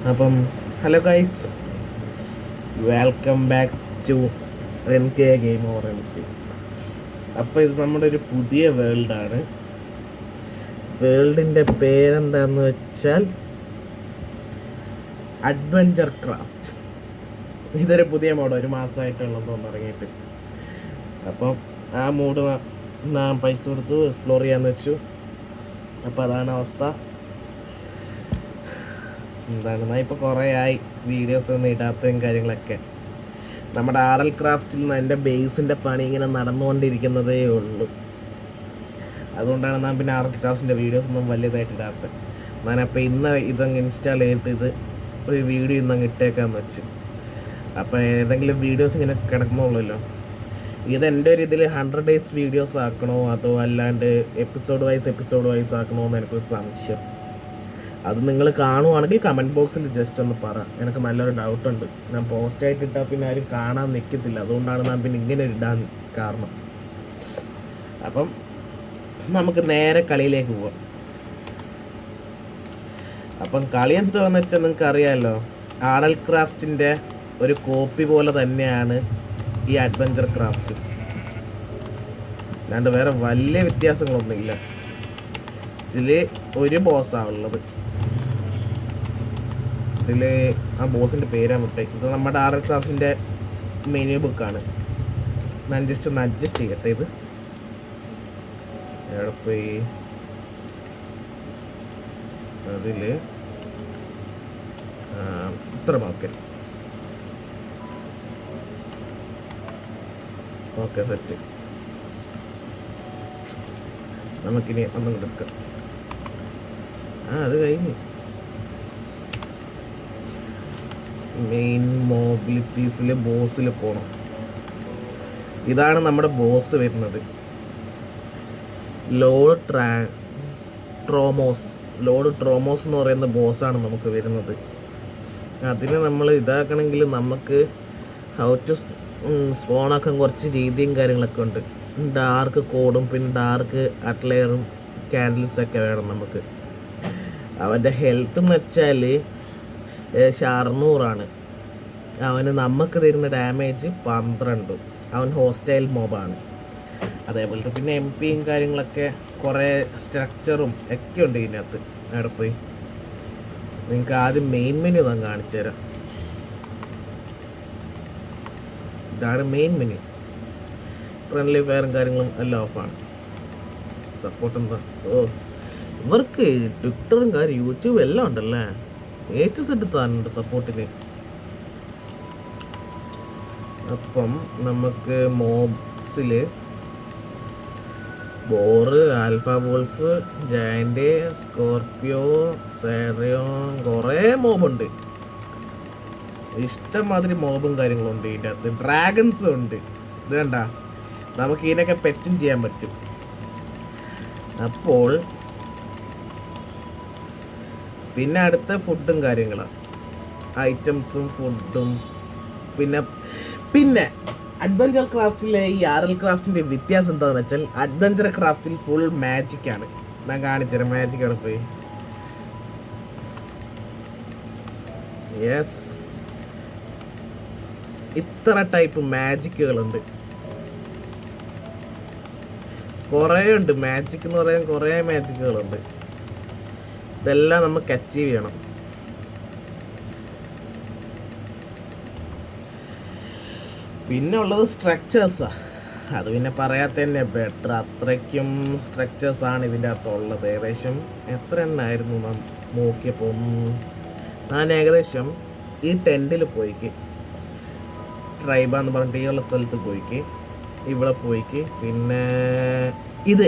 അപ്പം hello guys, welcome back to NK game over MC. അപ്പോൾ ഇത് നമ്മുടെ ഒരു പുതിയ വേൾഡാണ്. വേൾഡിൻ്റെ പേരെന്താന്ന് വെച്ചാൽ അഡ്വഞ്ചർ ക്രാഫ്റ്റ്. ഇതൊരു പുതിയ മോഡ്, ഒരു മാസമായിട്ടുള്ളതെന്ന് ഇറങ്ങിയിട്ട്. അപ്പം ആ മോഡ് ഞാൻ പൈസ കൊടുത്തു എക്സ്പ്ലോർ ചെയ്യാമെന്ന് വെച്ചു. അപ്പോൾ അതാണ് അവസ്ഥ. എന്താണ്, ഞാൻ ഇപ്പോൾ കുറേ ആയി വീഡിയോസ് ഒന്നും ഇടാത്തതും കാര്യങ്ങളൊക്കെ. നമ്മുടെ RL ക്രാഫ്റ്റിൽ നിന്ന് എൻ്റെ ബേസിൻ്റെ പണി ഇങ്ങനെ നടന്നുകൊണ്ടിരിക്കുന്നതേ ഉള്ളൂ. അതുകൊണ്ടാണ് ഞാൻ പിന്നെ RL ക്രാഫ്റ്റിൻ്റെ വീഡിയോസൊന്നും വലിയതായിട്ട് ഇടാത്തത്. ഞാനപ്പോൾ ഇന്ന് ഇതങ്ങ് ഇൻസ്റ്റാൾ ചെയ്തിട്ട് ഇത് ഒരു വീഡിയോ ഇന്നങ്ങ് ഇട്ടേക്കാന്ന് വെച്ച്. അപ്പോൾ ഏതെങ്കിലും വീഡിയോസ് ഇങ്ങനെ കിടക്കുന്നുള്ളല്ലോ. ഇതെൻ്റെ ഒരു ഇതിൽ 100 days വീഡിയോസ് ആക്കണോ അതോ അല്ലാണ്ട് എപ്പിസോഡ് വൈസ് ആക്കണോ എന്ന് എനിക്കൊരു സംശയം. അത് നിങ്ങൾ കാണുവാണെങ്കിൽ കമൻറ്റ് ബോക്സിൽ ജസ്റ്റ് ഒന്ന് പറ. എനിക്ക് നല്ലൊരു ഡൗട്ടുണ്ട്. ഞാൻ പോസ്റ്റായിട്ട് ഇട്ടാൽ പിന്നെ ആരും കാണാൻ നിൽക്കത്തില്ല. അതുകൊണ്ടാണ് ഞാൻ പിന്നെ ഇങ്ങനെ ഇടാൻ കാരണം. അപ്പം നമുക്ക് നേരെ കളിയിലേക്ക് പോവാം. അപ്പം കളി എന്താണെന്ന് വെച്ചാൽ നിങ്ങൾക്ക് അറിയാമല്ലോ, RL ക്രാഫ്റ്റിൻ്റെ ഒരു കോപ്പി പോലെ തന്നെയാണ് ഈ അഡ്വഞ്ചർ ക്രാഫ്റ്റ്. അല്ലാണ്ട് വേറെ വലിയ വ്യത്യാസങ്ങളൊന്നുമില്ല. ഇതിൽ ഒരു ബോസാണ് ഉള്ളത്. ഇതിൽ ആ ബോസിൻ്റെ പേരാണ് വിട്ടെ. ഇത് നമ്മുടെ RL ക്രാഫ്റ്റിൻ്റെ മെനു ബുക്കാണ്. ഞാൻ ജസ്റ്റ് ഒന്ന് അഡ്ജസ്റ്റ് ചെയ്യട്ടെ. ഇത് എവിടെ പോയി? അതിൽ ഇത്ര ഓക്കെ സെറ്റ്. നമുക്കിനി ഒന്നും കൊടുക്കാം. അത് കഴിഞ്ഞു. മെയിൻ മൊബിലിറ്റീസിൽ ബോസിൽ പോകണം. ഇതാണ് നമ്മുടെ ബോസ് വരുന്നത്. ലോഡ് ട്രോമോസ് എന്ന് പറയുന്ന ബോസാണ് നമുക്ക് വരുന്നത്. അതിന് നമ്മൾ ഇതാക്കണമെങ്കിൽ നമുക്ക് ഹൗ ടു സ്പോണാക്കാൻ കുറച്ച് രീതിയും കാര്യങ്ങളൊക്കെ ഉണ്ട്. ഡാർക്ക് കോഡും പിന്നെ ഡാർക്ക് അറ്റ്ലെയറും ക്യാൻഡിൽസൊക്കെ വേണം നമുക്ക്. അവൻ്റെ ഹെൽത്ത് എന്ന് വെച്ചാൽ 600. അവന് നമുക്ക് തരുന്ന ഡാമേജ് 12. അവൻ ഹോസ്റ്റൈൽ മോബാണ്. അതേപോലത്തെ പിന്നെ MP കാര്യങ്ങളൊക്കെ കുറേ സ്ട്രക്ചറും ഒക്കെ ഉണ്ട് ഇതിനകത്ത്. അവിടെ പോയി നിങ്ങൾക്ക് ആദ്യം മെയിൻ മെനു ഞാൻ കാണിച്ചു തരാം. ഇതാണ് മെയിൻ മെനു. ഫ്രണ്ട്ലി ഫയറും കാര്യങ്ങളും എല്ലാം ഓഫാണ്. സപ്പോർട്ട് എന്താ? ഇവർക്ക് ട്വിറ്ററും കാര്യം യൂട്യൂബ് എല്ലാം ഉണ്ടല്ലേ. സെറ്റ് സാധനമുണ്ട് സപ്പോർട്ടിന്. അപ്പം നമുക്ക് മോബ്സിൽ boar, alpha wolf, giant, Scorpio, സാഡ്രിയോൺ, കുറേ മോബുണ്ട്. ഇഷ്ടംമാതിരി മോബും കാര്യങ്ങളും ഉണ്ട് ഇതിൻ്റെ അകത്ത്. ഡ്രാഗൺസും ഉണ്ട്. ഇത് കണ്ട, നമുക്ക് ഇതിനൊക്കെ പെറ്റും ചെയ്യാൻ പറ്റും. അപ്പോൾ പിന്നെ അടുത്ത ഫുഡും കാര്യങ്ങളാണ്, ഐറ്റംസും ഫുഡും. പിന്നെ അഡ്വഞ്ചർ ക്രാഫ്റ്റിലെ ഈ RL ക്രാഫ്റ്റിൻ്റെ വ്യത്യാസം എന്താണെന്ന് വെച്ചാൽ, അഡ്വഞ്ചർ ക്രാഫ്റ്റിൽ ഫുൾ മാജിക്കാണ്. ഞാൻ കാണിച്ചുതരാം. മാജിക് അവിടെ പോയി. യെസ്, ഇത്ര ടൈപ്പ് മാജിക്കുകളുണ്ട്. കുറേ ഉണ്ട്. മാജിക് എന്ന് പറയാൻ കുറേ മാജിക്കുകളുണ്ട്. ഇതെല്ലാം നമുക്ക് അച്ചീവ് ചെയ്യണം. പിന്നെ ഉള്ളത് സ്ട്രക്ചേഴ്സാണ്. അത് പിന്നെ പറയാത്ത തന്നെ ബെറ്റർ. അത്രയ്ക്കും സ്ട്രക്ചേഴ്സാണ് ഇതിൻ്റെ അകത്തുള്ളത്. ഏകദേശം എത്ര എണ്ണമായിരുന്നു നാം നോക്കിയപ്പോൾ? ഞാൻ ഏകദേശം ഈ ടെൻറ്റിൽ പോയിക്ക്, ട്രൈബാന്ന് പറഞ്ഞിട്ട് ഈ ഉള്ള സ്ഥലത്ത് പോയിക്ക്, ഇവിടെ പോയിക്ക്. പിന്നെ ഇത്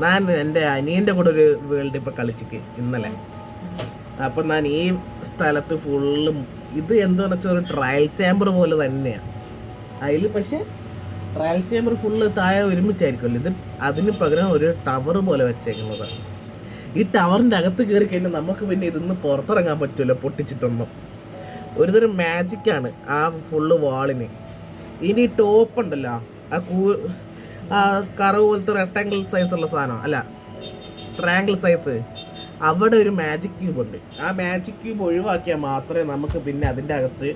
ഞാൻ എൻ്റെ അനിയൻ്റെ കൂടെ ഒരു വേൾഡ് ഇപ്പോൾ കളിച്ചിക്ക് ഇന്നലെ. അപ്പം ഞാൻ ഈ സ്ഥലത്ത് ഫുള്ളും ഇത് എന്താണെന്ന് വെച്ചാൽ ഒരു ട്രയൽ ചേമ്പർ പോലെ തന്നെയാണ്. അതിൽ പക്ഷേ ട്രയൽ ചേമ്പർ ഫുള്ള് താഴെ ഒരുമിച്ചായിരിക്കുമല്ലോ. ഇത് അതിന് പകരം ഒരു ടവർ പോലെ വെച്ചേക്കുന്നതാണ്. ഈ ടവറിൻ്റെ അകത്ത് കയറി കഴിഞ്ഞാൽ നമുക്ക് പിന്നെ ഇതിന്ന് പുറത്തിറങ്ങാൻ പറ്റുമല്ലോ പൊട്ടിച്ചിട്ടൊന്നും. ഒരുതരം മാജിക്കാണ് ആ ഫുള്ള് വാളിന്. ഇനി ടോപ്പ് ഉണ്ടല്ലോ, ആ കറവ് പോലത്തെ റെക്ടാങ്കിൾ സൈസുള്ള സാധനം, അല്ല ട്രയാങ്കിൾ സൈസ്, അവിടെ ഒരു മാജിക് ക്യൂബ് ഉണ്ട്. ആ മാജിക് ക്യൂബ് ഒഴിവാക്കിയാൽ മാത്രമേ നമുക്ക് പിന്നെ അതിൻ്റെ അകത്ത്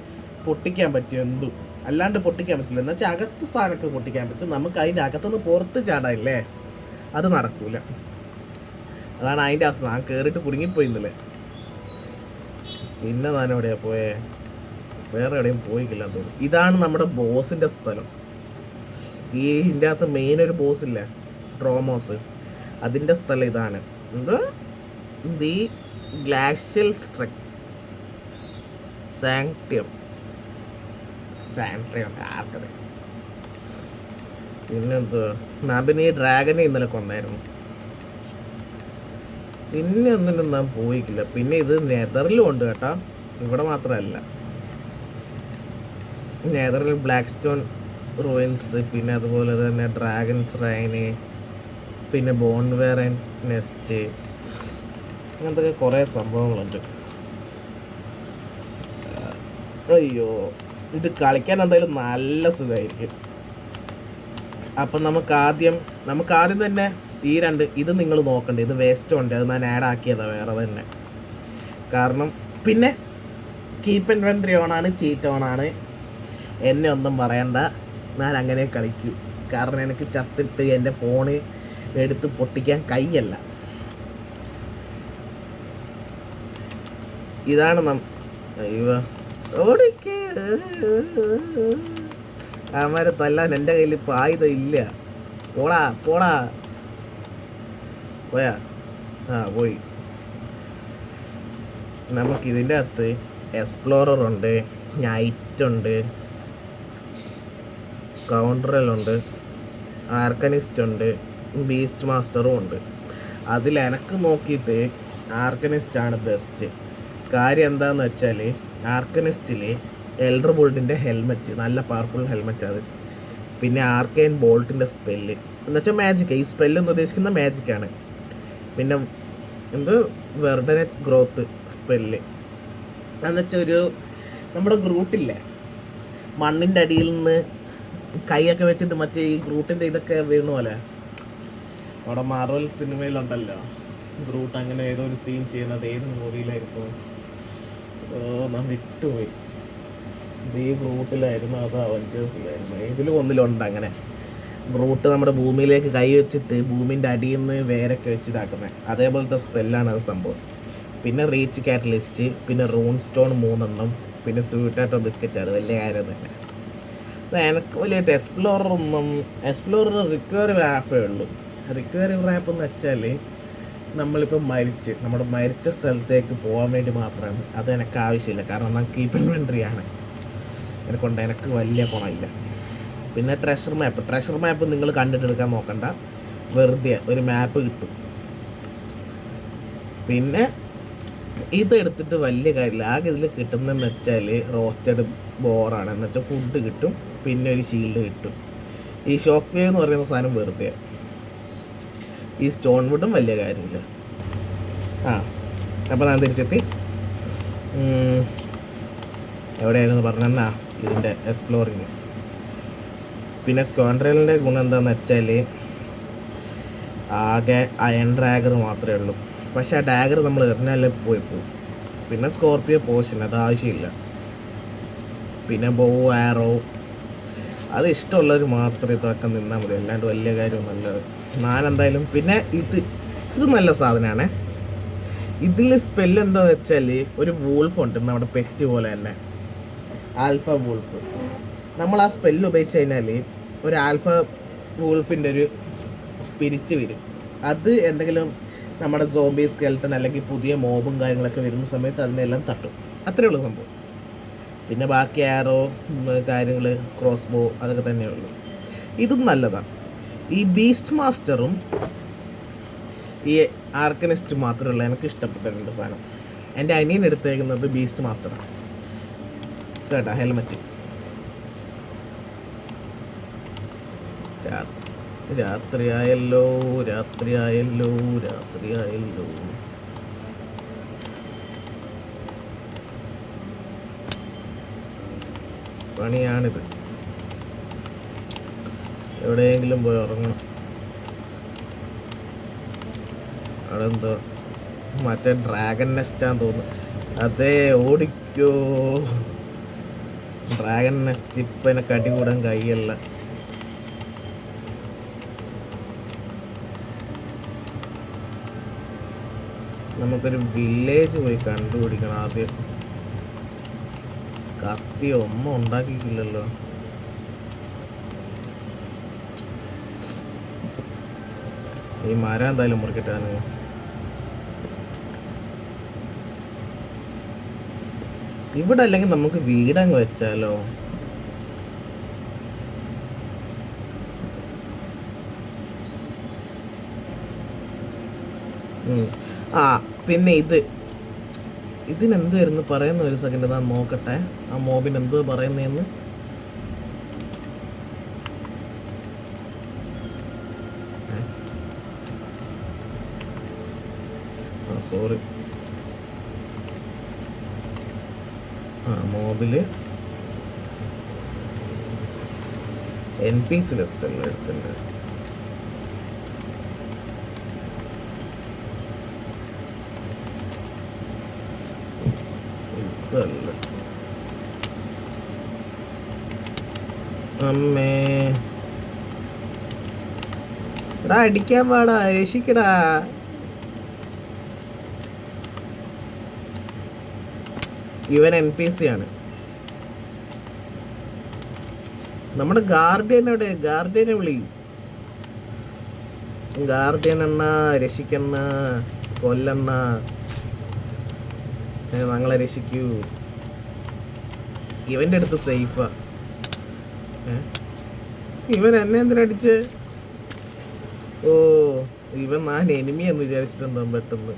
പൊട്ടിക്കാൻ പറ്റൂ എന്തും. അല്ലാണ്ട് പൊട്ടിക്കാൻ പറ്റില്ല. എന്ന് വെച്ചാൽ അകത്ത് സാധനമൊക്കെ പൊട്ടിക്കാൻ പറ്റും, നമുക്ക് അതിൻ്റെ അകത്തുനിന്ന് പുറത്ത് ചാടാനില്ലേ, അത് നടക്കൂല. അതാണ് അതിൻ്റെ അവസ്ഥ. ഞാൻ കയറിയിട്ട് കുടുങ്ങിപ്പോയിന്നല്ലേ. പിന്നെ ഞാൻ എവിടെയാ പോയേ? വേറെ എവിടെയും പോയിക്കില്ല തോന്നുന്നു. ഇതാണ് നമ്മുടെ ബോസിൻ്റെ സ്ഥലം. ഈ ഇതിൻ്റെ അകത്ത് മെയിൻ ഒരു ബോസ് ഇല്ലേ, ട്രോമോസ്, അതിൻ്റെ സ്ഥലം ഇതാണ്. എന്തോ ദി ഗ്ലാഷ്യൽ സാങ്ക്ടിയം ആർക്കത്. പിന്നെന്തോ നബിന് ഈ ഡ്രാഗനെ ഇന്നലെ കൊന്നായിരുന്നു. പിന്നെ ഒന്നിനും നാം പോയിക്കില്ല. പിന്നെ ഇത് നെതറിലും ഉണ്ട് കേട്ടോ, ഇവിടെ മാത്രമല്ല. നെതറിൽ ബ്ലാക്ക് സ്റ്റോൺ റൂയിൻസ്, പിന്നെ അതുപോലെ തന്നെ ഡ്രാഗൺസ് റൈന്, പിന്നെ ബോൺവെയർ ആൻഡ് നെസ്റ്റ്, അങ്ങനത്തെ കുറേ സംഭവങ്ങളുണ്ട്. അയ്യോ, ഇത് കളിക്കാൻ എന്തായാലും നല്ല സുഖമായിരിക്കും. അപ്പം നമുക്ക് ആദ്യം തന്നെ ഈ ഇത് നിങ്ങൾ നോക്കണ്ടേ. ഇത് വേസ്റ്റ് ഉണ്ട്, അത് ഞാൻ ആഡ് ആക്കിയതാണ് വേറെ തന്നെ. കാരണം പിന്നെ കീപ്പ് ഇൻവെൻട്രി ഓണാണ്, ചീറ്റ് ഓണാണ്. എന്നെ ഒന്നും പറയണ്ട, ഞാൻ അങ്ങനെ കളിക്കൂ. കാരണം എനിക്ക് ചത്തിട്ട് എൻ്റെ ഫോണ് എടുത്ത് പൊട്ടിക്കാൻ കയ്യല്ല. ഇതാണ് അയ്യോ ഓടിക്ക് അവന്മാരെ തല്ലാൻ എൻ്റെ കയ്യിൽ ഇപ്പോൾ ആയുധം ഇല്ല. പോടാ പോയാ പോയി. നമുക്കിതിൻ്റെ അകത്ത് എക്സ്പ്ലോറർ ഉണ്ട്, നൈറ്റ് ഉണ്ട്, സ്കൗണ്ടറലുണ്ട്, ആർക്കനിസ്റ്റ് ഉണ്ട്, ബീസ്റ്റ് മാസ്റ്ററും ഉണ്ട്. അതിൽ എനിക്ക് നോക്കിയിട്ട് ആർക്കനിസ്റ്റാണ് ബെസ്റ്റ്. കാര്യം എന്താണെന്ന് വെച്ചാൽ ആർക്കനിസ്റ്റിൽ എൽഡർ ബോൾട്ടിൻ്റെ ഹെൽമെറ്റ്, നല്ല പവർഫുൾ ഹെൽമെറ്റ് അത്. പിന്നെ ആർക്കൈൻ ബോൾട്ടിൻ്റെ സ്പെല്ല് എന്ന് വെച്ചാൽ മാജിക്. ഈ സ്പെല്ല് എന്ന് ഉദ്ദേശിക്കുന്ന മാജിക്കാണ്. പിന്നെ വെർഡനെറ്റ് ഗ്രോത്ത് സ്പെല്ല് എന്ന് വെച്ചാൽ നമ്മുടെ ഗ്രൂട്ടില്ലേ, മണ്ണിൻ്റെ അടിയിൽ നിന്ന് കൈയൊക്കെ വെച്ചിട്ട് മറ്റേ ഈ ഗ്രൂട്ടിൻ്റെ ഇതൊക്കെ വീണ പോലെ. അവിടെ മാർവൽ സിനിമയിലുണ്ടല്ലോ ഗ്രൂട്ട് അങ്ങനെ ഏതോ ഒരു സീൻ ചെയ്യുന്നത്. ഏത് മൂവിയിലായിരുന്നു? നാം വിട്ടുപോയി. ഈ ഗ്രൂട്ടിലായിരുന്നു അതോ അവഞ്ചേഴ്സിലായിരുന്നു? ഏതിലും ഒന്നിലുണ്ട് അങ്ങനെ. ഗ്രൂട്ട് നമ്മുടെ ഭൂമിയിലേക്ക് കൈ വെച്ചിട്ട് ഭൂമിൻ്റെ അടിയിൽ നിന്ന് വേരൊക്കെ വെച്ച് ഇതാക്കുന്നത്. അതേപോലത്തെ സ്പെല്ലാണ് അത് സംഭവം. പിന്നെ റീച്ച് കാറ്റലിസ്റ്റ്, പിന്നെ റൂൺ സ്റ്റോൺ 3 എണ്ണം, പിന്നെ സ്വീറ്റാറ്റോ ബിസ്ക്കറ്റ്. അത് വലിയ കാര്യം തന്നെ. എനിക്ക് വലിയ എക്സ്പ്ലോറർ റിക്കവറി റാപ്പേ ഉള്ളൂ. റിക്കവറി റാപ്പ് എന്ന് വെച്ചാൽ നമ്മളിപ്പോൾ നമ്മുടെ മരിച്ച സ്ഥലത്തേക്ക് പോകാൻ വേണ്ടി മാത്രമാണ്. അത് എനിക്ക് ആവശ്യമില്ല, കാരണം ഞാൻ കീപ്പ് ഇൻവെൻട്രിയാണ്. എനിക്ക് വലിയ ഗുണമില്ല. പിന്നെ ട്രഷർ മാപ്പ് നിങ്ങൾ കണ്ടിട്ടെടുക്കാൻ നോക്കണ്ട, വെറുതെ ഒരു മാപ്പ് കിട്ടും. പിന്നെ ഇതെടുത്തിട്ട് വലിയ കാര്യമില്ല. ആകെ ഇതിൽ കിട്ടുന്നതെന്ന് വെച്ചാൽ റോസ്റ്റഡ് ബോറാണ്. എന്ന് വെച്ചാൽ ഫുഡ് കിട്ടും, പിന്നെ ഒരു ഷീൽഡ് കിട്ടും. ഈ ഷോക്ക് വേവ് എന്ന് പറയുന്ന സാധനം വെറുതെ. ഈ സ്റ്റോൺ വുഡും വലിയ കാര്യമില്ല. അപ്പോൾ ഞാൻ തിരിച്ചെത്തി. എവിടെയായിരുന്നു പറഞ്ഞെന്നാ ഇതിൻ്റെ എക്സ്പ്ലോറിങ്. പിന്നെ സ്ക്വാഡ്രലിൻ്റെ ഗുണം എന്താണെന്ന് വെച്ചാൽ ആകെ അയൺ ഡാഗർ മാത്രമേ ഉള്ളൂ. പക്ഷേ ആ ഡാഗർ നമ്മൾ എറിഞ്ഞാലേ പോകും. പിന്നെ സ്കോർപ്പിയോ പോഷൻ, അത് ആവശ്യമില്ല. പിന്നെ ബോ ആരോ, അത് ഇഷ്ടമുള്ളവർ മാത്രമേ ഇതൊക്കെ നിന്നാൽ മതി, അല്ലാണ്ട് വലിയ കാര്യം നല്ലത്. ഞാനെന്തായാലും പിന്നെ ഇത് നല്ല സാധനമാണ്. ഇതിൽ സ്പെല്ല് എന്താണെന്ന് വെച്ചാൽ ഒരു വൂൾഫ് ഉണ്ട് നമ്മുടെ പെറ്റ് പോലെ തന്നെ, ആൽഫ വൂൾഫ്. നമ്മൾ ആ സ്പെല്ല് ഉപയോഗിച്ച് കഴിഞ്ഞാൽ ഒരു ആൽഫ വൂൾഫിൻ്റെ ഒരു സ്പിരിറ്റ് വരും. അത് എന്തെങ്കിലും നമ്മുടെ സോംബി സ്കെൽട്ടൺ അല്ലെങ്കിൽ പുതിയ മോബും കാര്യങ്ങളൊക്കെ വരുന്ന സമയത്ത് അതിനെല്ലാം തട്ടും. അത്രയേ ഉള്ളൂ സംഭവം. പിന്നെ ബാക്കി ആരോ കാര്യങ്ങൾ, ക്രോസ് ബോ, അതൊക്കെ തന്നെയുള്ളൂ. ഇതും നല്ലതാണ്. ഈ ബീസ്റ്റ് മാസ്റ്ററും ഈ ആർക്കനിസ്റ്റ് മാത്രമേ ഉള്ളൂ എനിക്ക് ഇഷ്ടപ്പെട്ടിട്ടുണ്ട് സാധനം. എൻ്റെ അനിയൻ എടുത്തേക്കുന്നത് ബീസ്റ്റ് മാസ്റ്ററാണ് കേട്ടാ. ഹെൽമെറ്റ് രാത്രിയായല്ലോ. പണിയാണിത്. എവിടെയെങ്കിലും പോയി ഉറങ്ങണം. അവിടെ എന്തോ മറ്റേ ഡ്രാഗൺ നെസ്റ്റാന്ന് തോന്നുന്നു. അതേ, ഓടിക്കോ. ഡ്രാഗൺ നെസ്റ്റ് ഇപ്പനെ കടികൂടാൻ കൈയല്ല. നമുക്കൊരു വില്ലേജ് പോയി കണ്ടുപിടിക്കണം ആദ്യം. കത്തി ഒന്നും ഉണ്ടാക്കിയില്ലല്ലോ. ഈ മരം എന്തായാലും മുറിക്കട്ടെ. ഇവിടെ അല്ലെങ്കിൽ നമുക്ക് വീടങ്ങ് വെച്ചാലോ? ആ പിന്നെ ഇതിനെന്തുവായിരുന്നു പറയുന്ന? ഒരു സെക്കൻഡ് ഞാൻ നോക്കട്ടെ ആ മോബിന് എന്തുവാ പറയുന്നതെന്ന്. സോറി, മോബില് NPC ലെസ്സെല്ലാം എടുത്തിട്ടുണ്ട്. ഇതല്ല അമ്മേ, എടാ അടിക്കാൻ പാടാ, രക്ഷിക്കടാ. ഇവൻ NPC ആണ്. നമ്മുടെ ഗാർഡിയൻ എവിടെ? ഗാർഡിയനെ വിളി. ഗാർഡിയൻ എണ്ണ, രക്ഷിക്കണ്ണ, കൊല്ലണ്ണ, ഞങ്ങളെ രക്ഷിക്കൂ. ഇവന്റെ അടുത്ത് സേഫാ. ഇവൻ എന്നെ എന്തിനടിച്ച്? ഓ, ഇവൻ ഞാൻ എനിമി എന്ന് വിചാരിച്ചിട്ടുണ്ടോ പെട്ടെന്ന്.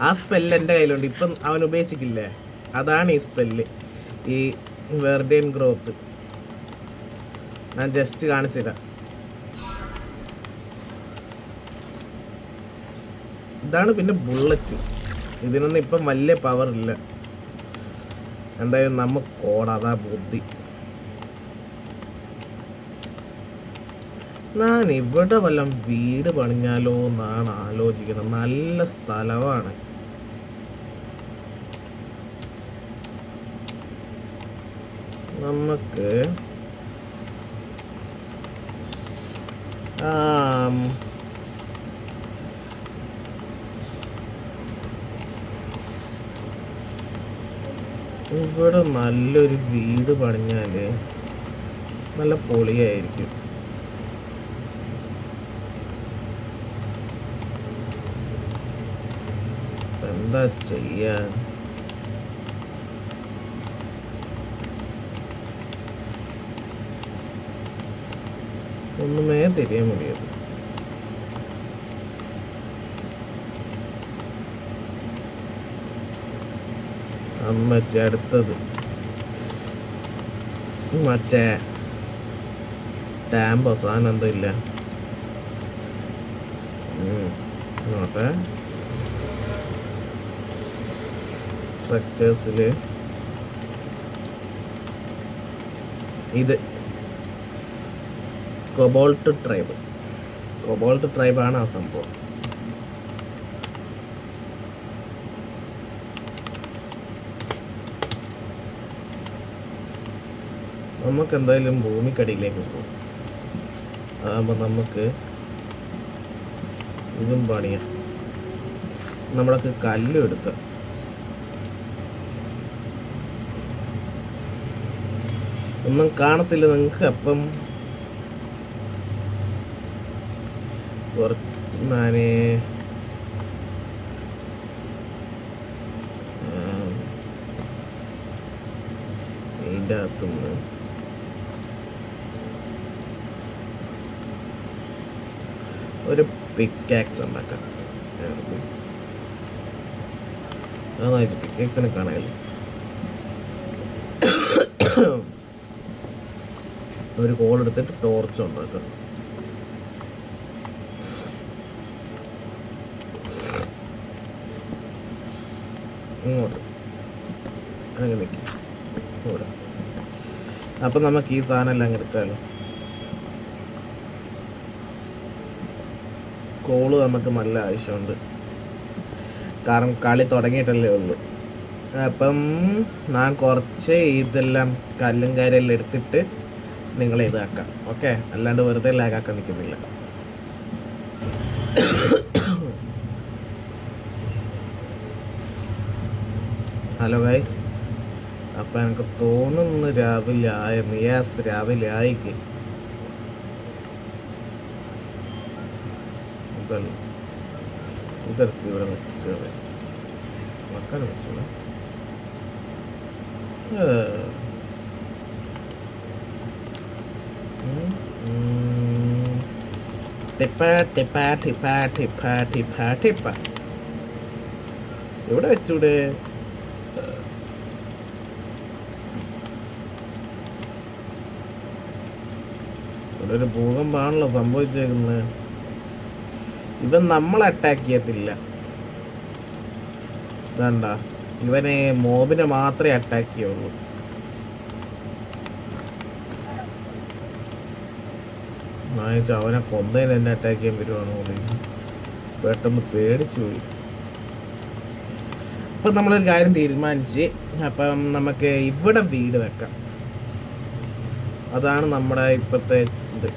ആ സ്പെല്ല് എൻ്റെ കയ്യിലുണ്ട്. ഇപ്പം അവൻ ഉപയോഗിച്ചിട്ടില്ലേ? അതാണ് ഈ സ്പെല്ല്, ഈ വെർഡിയൻ ഗ്രോത്ത്. ഞാൻ ജസ്റ്റ് കാണിച്ചുതരാം. ഇതാണ്. പിന്നെ ബുള്ളറ്റ്. ഇതിനൊന്നും ഇപ്പം വലിയ പവർ ഇല്ല. എന്തായാലും നമുക്ക് ഓടാം, അതാ ബുദ്ധി. ഞാൻ ഇവിടെ വല്ലതും വീട് പണിഞ്ഞാലോ എന്നാണ് ആലോചിക്കുന്നത്. നല്ല സ്ഥലമാണ്. നമുക്ക് ഇവിടെ നല്ലൊരു വീട് പണിഞ്ഞാല് നല്ല പൊളിയായിരിക്കും. എന്താ ചെയ്യാ? ഒന്നുമേ തിരിയാൻ മുടിയത്. അമ്മച്ച അടുത്തത് മറ്റേ ടാമ്പോ സാധനം എന്തോ ഇല്ല. നോട്ടെ, സ്ട്രക്ചേഴ്സിൽ ഇത് കൊബോൾട്ട് ട്രൈബാണ് ആ സംഭവം. നമുക്ക് എന്തായാലും ഭൂമിക്കടിയിലേക്ക് പോകും. അതാകുമ്പോൾ നമുക്ക് ഇതും പണിയാം. നമ്മളൊക്കെ കല്ലും എടുക്കാം. ഒന്നും കാണത്തില്ല നിങ്ങൾക്ക്. അപ്പം ഞാനേ ഇതിൻ്റെ അകത്തുനിന്ന് ഒരു പിക്കാക്സ് ഉണ്ടാക്കാം. അതായത് പിക്കാക്സിനെ കാണാമല്ലോ. ഒരു കോൾ എടുത്തിട്ട് ടോർച്ച് ഉണ്ടാക്കാം. ഇങ്ങോട്ട് അങ്ങനെ നിൽക്കും ഇവിടെ. അപ്പം നമുക്ക് ഈ സാധനം എല്ലാം എടുക്കാമല്ലോ. കോള് നമുക്ക് നല്ല ആവശ്യമുണ്ട്, കാരണം കളി തുടങ്ങിയിട്ടല്ലേ ഉള്ളൂ. അപ്പം ഞാൻ കുറച്ച് ഇതെല്ലാം കല്ലും കാര്യമെല്ലാം എടുത്തിട്ട് നിങ്ങളെ ഇതാക്കാം, ഓക്കെ? അല്ലാണ്ട് വെറുതെ ലാഗാക്കാൻ നിൽക്കുന്നില്ല. ഹലോ ഗൈസ്, അപ്പം എനിക്ക് തോന്നുന്നു രാവിലെ ആയെന്ന്. യെസ്, രാവിലെ ആയിക്ക്. ഇതെടുത്ത് ഇവിടെ വെച്ചത് വെക്കാൻ പറ്റൂല. ടിപ്പ ടിപ്പ ടിപ്പ ടിപ്പ ടിപ്പ ടിപ്പ ഇവിടെ വെച്ചൂടെ? ഇവിടെ ഒരു ഭൂകമ്പാണല്ലോ സംഭവിച്ചേക്കുന്നത്. ഇവൻ നമ്മളെ അറ്റാക്ക് ചെയ്യത്തില്ല, വേണ്ട. ഇവനെ മോബിനെ മാത്രമേ അറ്റാക്ക് ചെയ്യുള്ളൂ. അവനെ കൊന്നതിന് എന്നെ അറ്റാക്ക് ചെയ്യാൻ വരുവാണോ? പെട്ടെന്ന് പേടിച്ചു പോയി. അപ്പം നമ്മളൊരു കാര്യം തീരുമാനിച്ച്, അപ്പം നമുക്ക് ഇവിടെ വീട് വെക്കാം. അതാണ് നമ്മുടെ ഇപ്പോഴത്തെ ഇത്.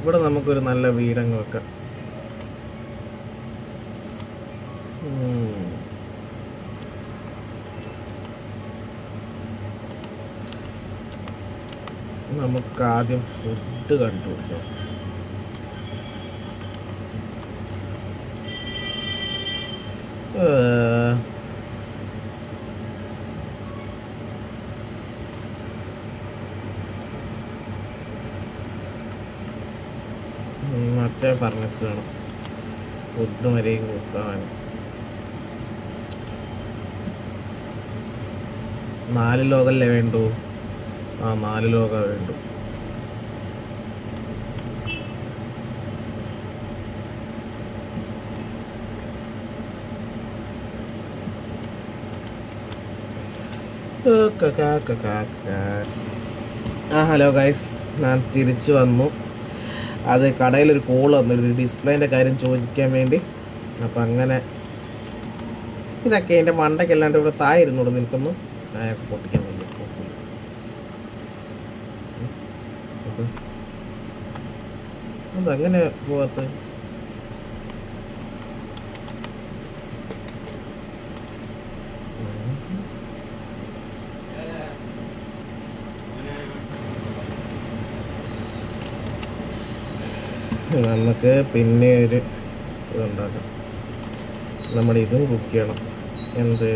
ഇവിടെ നമുക്കൊരു നല്ല വീടങ്ങ് വെക്കാം. നമുക്ക് ആദ്യം ഫുഡ് കണ്ടുപിടിക്കാം. മറ്റേ ഫർണസ് വേണം ഫുഡ് വരെയും കൊടുക്കാൻ. 4 ലോകല്ലേ വേണ്ടു? 4 ലോക വേണ്ടു. ഹലോ ഗൈസ്, ഞാൻ തിരിച്ചു വന്നു. അത് കടയിലൊരു കോൾ വന്നു, ഒരു ഡിസ്പ്ലേൻ്റെ കാര്യം ചോദിക്കാൻ വേണ്ടി. അപ്പം അങ്ങനെ ഇതൊക്കെ എൻ്റെ മണ്ടയ്ക്കല്ലാണ്ട് ഇവിടെ തായിരുന്നോട് നിൽക്കുന്നു. പൊട്ടിക്കാൻ വേണ്ടി അതങ്ങനെ പോവാത്ത. നമുക്ക് പിന്നെ ഒരു ഇതുണ്ടാക്കാം. നമ്മുടെ ഇതും കുക്ക് ചെയ്യണം. എന്ത്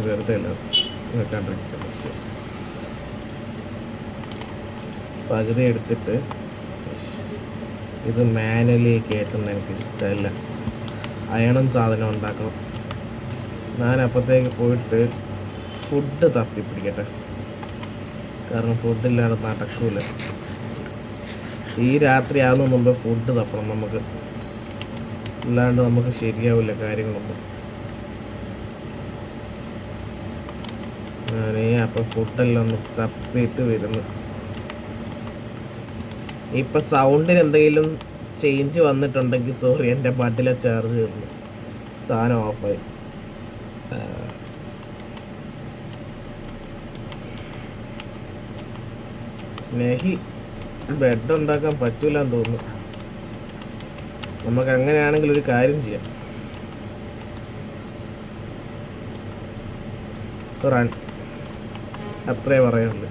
വെറുതെ അല്ല വെക്കാണ്ടിരിക്കണം. പകുതി എടുത്തിട്ട് ഇത് മാനുവലി കയറ്റുന്ന എനിക്ക് ഇഷ്ടമല്ല. അയണും സാധനം ഉണ്ടാക്കണം. ഞാൻ അപ്പോഴത്തേക്ക് പോയിട്ട് ഫുഡ് തപ്പിപ്പിടിക്കട്ടെ, കാരണം ഫുഡില്ലാതെ നടക്കൂല. ഈ രാത്രി ആകുന്ന മുമ്പ് ഫുഡ് തപ്പണം നമുക്ക്, അല്ലാണ്ട് നമുക്ക് ശരിയാവില്ല കാര്യങ്ങളൊന്നും. ഞാനേ അപ്പം ഫുഡെല്ലാം ഒന്ന് തപ്പിയിട്ട് വരുന്നു. ഇപ്പം സൗണ്ടിന് എന്തെങ്കിലും ചേഞ്ച് വന്നിട്ടുണ്ടെങ്കിൽ സോറി, എൻ്റെ ബഡിലെ ചാർജ് തീർന്നു, സാധനം ഓഫായി. നെഹി ബെഡ് ഉണ്ടാക്കാൻ പറ്റൂലെന്ന് തോന്നുന്നു. നമുക്ക് അങ്ങനെയാണെങ്കിൽ ഒരു കാര്യം ചെയ്യാം, റൺ, അത്രേ പറയാനുള്ളൂ.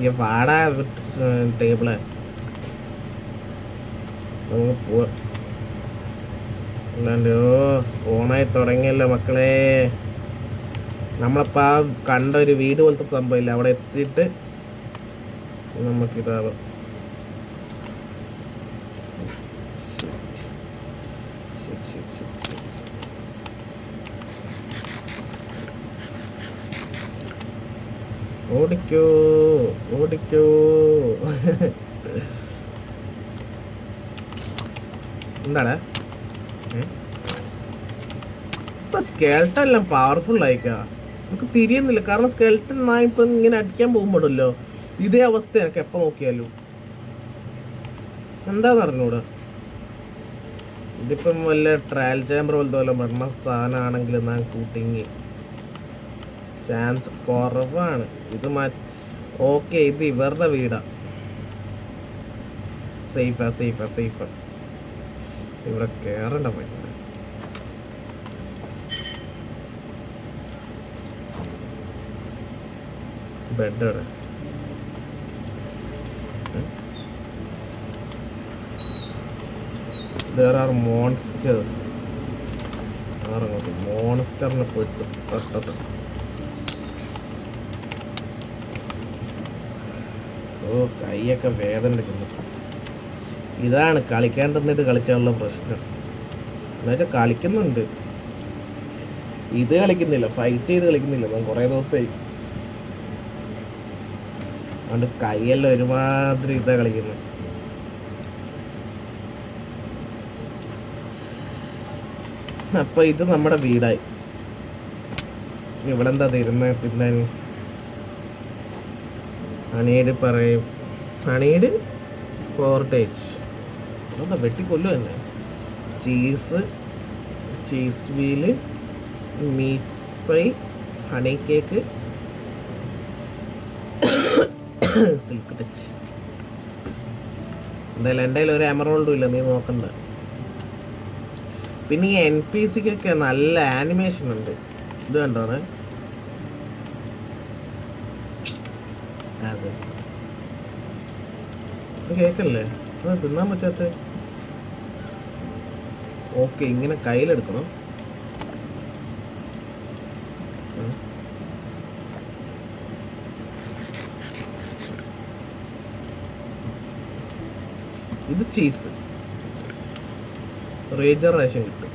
ഈ വാടാ ടേബിള് നമുക്ക് പോവാം. അല്ലാണ്ട് സ്പോണായി തുടങ്ങിയല്ലോ മക്കളെ. നമ്മളിപ്പോൾ ആ കണ്ട ഒരു വീട് പോലത്തെ സംഭവമില്ല, അവിടെ എത്തിയിട്ട് നമുക്കിതാവാം. ഓടിക്കോ ഓടിക്കോ. എന്താടാ ഇപ്പം സ്കെൽട്ടൻ എല്ലാം പവർഫുൾ ആയിക്കാ, നമുക്ക് തിരിയുന്നില്ല. കാരണം സ്കെൽട്ടൻ ഞാൻ ഇപ്പം ഇങ്ങനെ അടിക്കാൻ പോകുമ്പോഴല്ലോ ഇതേ അവസ്ഥ എനിക്ക് എപ്പോൾ നോക്കിയാലും. എന്താന്ന് അറിഞ്ഞൂടാ. ഇതിപ്പം വല്ല ട്രയൽ ചേമ്പർ പോലത്തെ വല്ല മരണ സാധനമാണെങ്കിൽ ഞാൻ കൂട്ടിങ്ങി ചാൻസ് കുറവാണ്. ഇത് ഓക്കെ, ഇത് ഇവരുടെ വീടാ. സേഫാ സേഫാ സേഫാ. ഇവിടെ കയറണ്ട പറ്റില്ല. ബെഡ് എവിടെ? There are monsters. മോൺസ്റ്ററിനെ പോയിട്ട് തട്ടട്ടെ. ഓ, കൈയൊക്കെ വേദന എടുക്കുന്നു. ഇതാണ് കളിക്കാൻ തന്നിട്ട് കളിച്ചാലുള്ള പ്രശ്നം. എന്നുവെച്ചാൽ കളിക്കുന്നുണ്ട്, ഇത് കളിക്കുന്നില്ല, ഫൈറ്റ് ചെയ്ത് കളിക്കുന്നില്ല. ഞാൻ കുറേ ദിവസമായി അതുകൊണ്ട് കൈയെല്ലാം ഒരുമാതിരി ഇതാ കളിക്കുന്നത്. അപ്പം ഇത് നമ്മുടെ വീടായി. ഇവിടെ എന്താ തരുന്ന തിന്നാൻ? അണീട് പറയും, അണീട് കോർട്ടേജ് എന്താ വെട്ടിക്കൊല്ലു തന്നെ. Cheese wheel, meat pie, honey cake, silk touch. എന്തായാലും എൻ്റെ കയ്യിൽ ഒരു എമറോൾഡും ഇല്ല, നീ നോക്കണ്ട. പിന്നെ ഈ NPCക്കൊക്കെ നല്ല ആനിമേഷൻ ഉണ്ട്. ഇത് കണ്ടോണേ, അതെ കേക്കല്ലേ, അത് തിന്നാൻ പറ്റാത്ത. ഓക്കെ, ഇങ്ങനെ കയ്യിലെടുക്കണം. ഇത് ചീസ് റേജറേഷൻ കിട്ടും.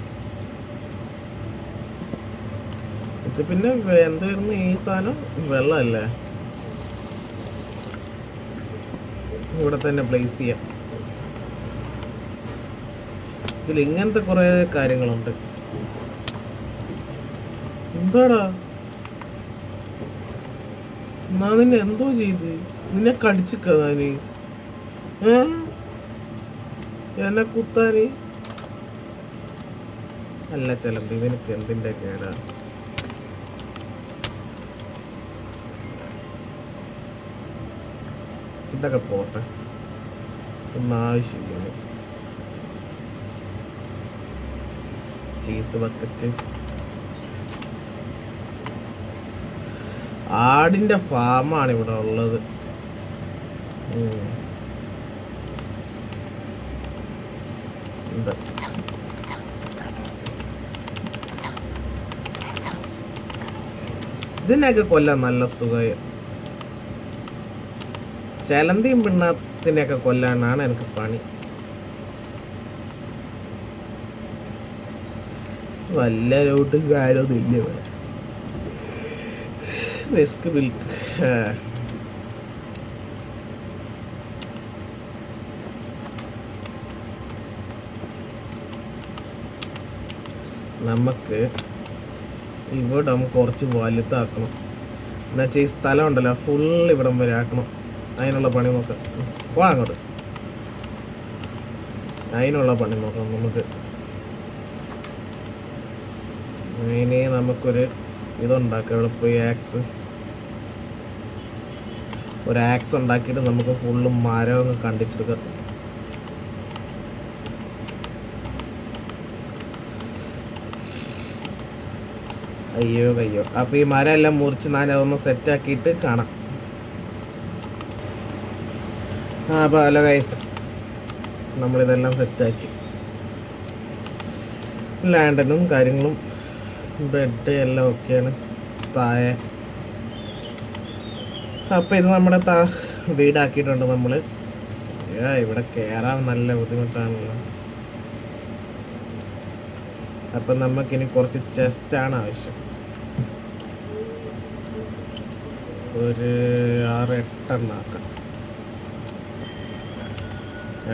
ഇത് പിന്നെ എന്തായിരുന്നു ഈ സാധനം? വെള്ളമല്ലേ, ഇവിടെ തന്നെ പ്ലേസ് ചെയ്യാം. ഇതിൽ ഇങ്ങനത്തെ കുറേ കാര്യങ്ങളുണ്ട്. എന്താടാ എന്നാ നിന്നെ എന്തോ ചെയ്ത് നിന്നെ കടിച്ചിക്കാന്, എന്നെ കുത്താന് അല്ല ചെലന്തി, നിനക്ക് എന്തിൻ്റെ കേടാ? ഇതൊക്കെ പോട്ടെ, ഒന്നും ആവശ്യമില്ല. Cheese bucket. ആടിൻ്റെ ഫാമാണ് ഇവിടെ ഉള്ളത്. ഇതിനൊക്കെ കൊല്ലാൻ നല്ല സുഖം. ചെലന്തിയും പിണ്ണത്തിനെയൊക്കെ കൊല്ലാനാണ് എനിക്ക് പണി. വല്ല ലോട്ടും കാര്യമൊന്നുമില്ല. Risk milk. നമുക്ക് ഇവിടം കുറച്ച് വലുതാക്കണം. എന്നുവെച്ചാൽ ഈ സ്ഥലം ഉണ്ടല്ലോ ഫുൾ ഇവിടം വരെ ആക്കണം. അതിനുള്ള പണി നോക്കാം. പോകാം അങ്ങോട്ട്. അതിനുള്ള പണി നോക്കാം നമുക്ക്. ഇനി നമുക്കൊരു ഇതുണ്ടാക്കാം. ഇവിടെ പോയി ഒരു ആക്സ് ഉണ്ടാക്കിയിട്ട് നമുക്ക് ഫുള്ള് മരമൊക്കെ കണ്ടിട്ടെടുക്കാം. അയ്യോ. അപ്പോൾ ഈ മരം എല്ലാം മുറിച്ച് ഞാൻ അതൊന്ന് സെറ്റാക്കിയിട്ട് കാണാം. അപ്പോൾ ഹലോ ഗൈസ്, നമ്മളിതെല്ലാം സെറ്റാക്കി. ലാൻഡനും കാര്യങ്ങളും ബെഡ് എല്ലാം ഓക്കെയാണ് താഴെ. അപ്പോൾ ഇത് നമ്മുടെ വീടാക്കിയിട്ടുണ്ട് നമ്മൾ. ഇവിടെ കയറാൻ നല്ല ബുദ്ധിമുട്ടാണല്ലോ. അപ്പം നമുക്കിനി കുറച്ച് ചെസ്റ്റാണ് ആവശ്യം. ഒരു 6-8 ആക്കാം.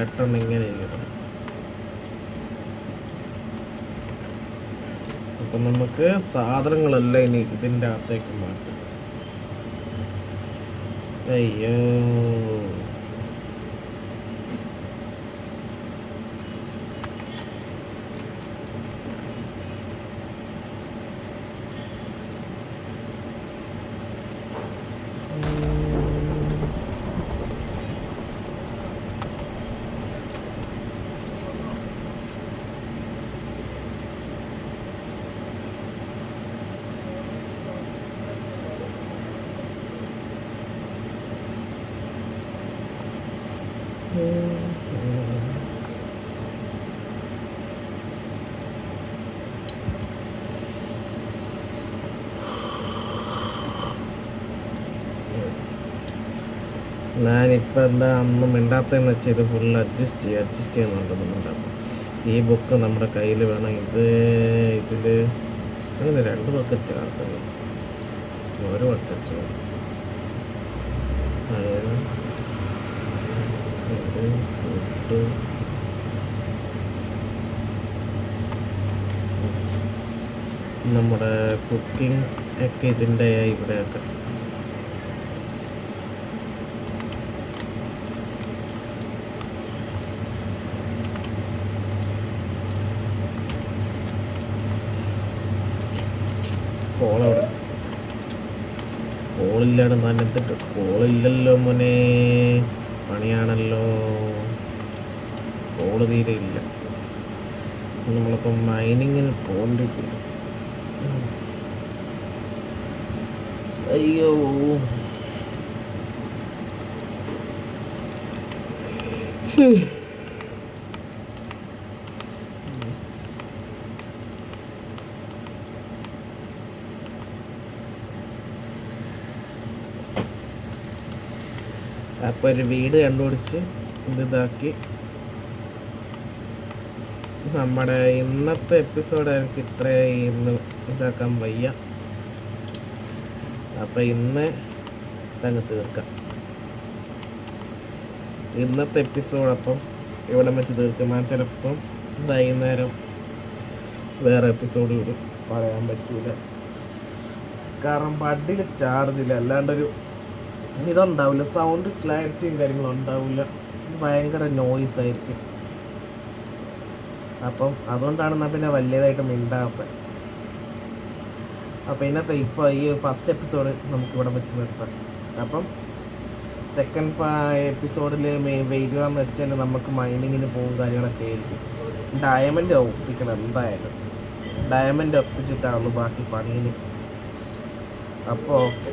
8 ഇങ്ങനെ ഇരിക്കണം. അപ്പം നമുക്ക് സാധനങ്ങളെല്ലാം ഇനി ഇതിൻ്റെ അകത്തേക്ക് മാറ്റാം. അയ്യോ, ഞാനിപ്പോൾ എന്താ അന്ന് മിണ്ടാത്തതെന്ന് വെച്ചാൽ ഇത് ഫുൾ അഡ്ജസ്റ്റ് ചെയ്യുന്നുണ്ടെന്ന് മിണ്ടാത്ത. ഈ ബുക്ക് നമ്മുടെ കയ്യിൽ വേണം. ഇതിൽ അങ്ങനെ 2 ബക്കറ്റ് ആക്കുന്നത്, ഒരു ബക്കറ്റ് ഫുഡ്. നമ്മുടെ കുക്കിംഗ് ഒക്കെ ഇതിൻ്റെ ഇവിടെയൊക്കെ. കോളവിടെ കോളില്ലാതെ നനത്തിട്ട് കോളില്ലല്ലോ മോനെ, പണിയാണല്ലോ. കോള് തീരെ ഇല്ല. നമ്മളിപ്പം മൈനിങ്ങിന് പോകേണ്ടിട്ടില്ല. അയ്യോ, അപ്പോൾ ഒരു വീട് കണ്ടുപിടിച്ച് ഇതാക്കി. നമ്മുടെ ഇന്നത്തെ എപ്പിസോഡ് എനിക്ക് ഇന്ന് ഇതാക്കാൻ വയ്യ. അപ്പം ഇന്ന് അങ്ങ് തീർക്കാം. ഇന്നത്തെ എപ്പിസോഡ് അപ്പം ഇവിടെ വെച്ച് തീർക്കാം. ഞാൻ ചിലപ്പം വൈകുന്നേരം വേറെ എപ്പിസോഡ് കൂടി പറയാൻ പറ്റൂല, കാരണം ബഡിൽ ചാർജില്ല. അല്ലാണ്ടൊരു ഇതുണ്ടാവില്ല, സൗണ്ട് ക്ലാരിറ്റിയും കാര്യങ്ങളും ഉണ്ടാവില്ല, ഭയങ്കര നോയ്സ് ആയിരിക്കും. അപ്പം അതുകൊണ്ടാണ് എന്നാൽ പിന്നെ വലിയതായിട്ട് മിണ്ടാത്തത്. അപ്പം ഇന്നത്തെ ഇപ്പോൾ ഈ ഫസ്റ്റ് എപ്പിസോഡ് നമുക്കിവിടെ വെച്ച് നിർത്താം. അപ്പം സെക്കൻഡ് എപ്പിസോഡിൽ വരിക എന്ന് വെച്ചാൽ നമുക്ക് മൈനിങ്ങിന് പോകും കാര്യങ്ങളൊക്കെ ആയിരിക്കും. ഡയമണ്ട് ഒപ്പിക്കണം എന്തായാലും. ഡയമണ്ട് ഒപ്പിച്ചിട്ടാവുള്ളൂ ബാക്കി പണിയിൽ. അപ്പോൾ ഓക്കെ.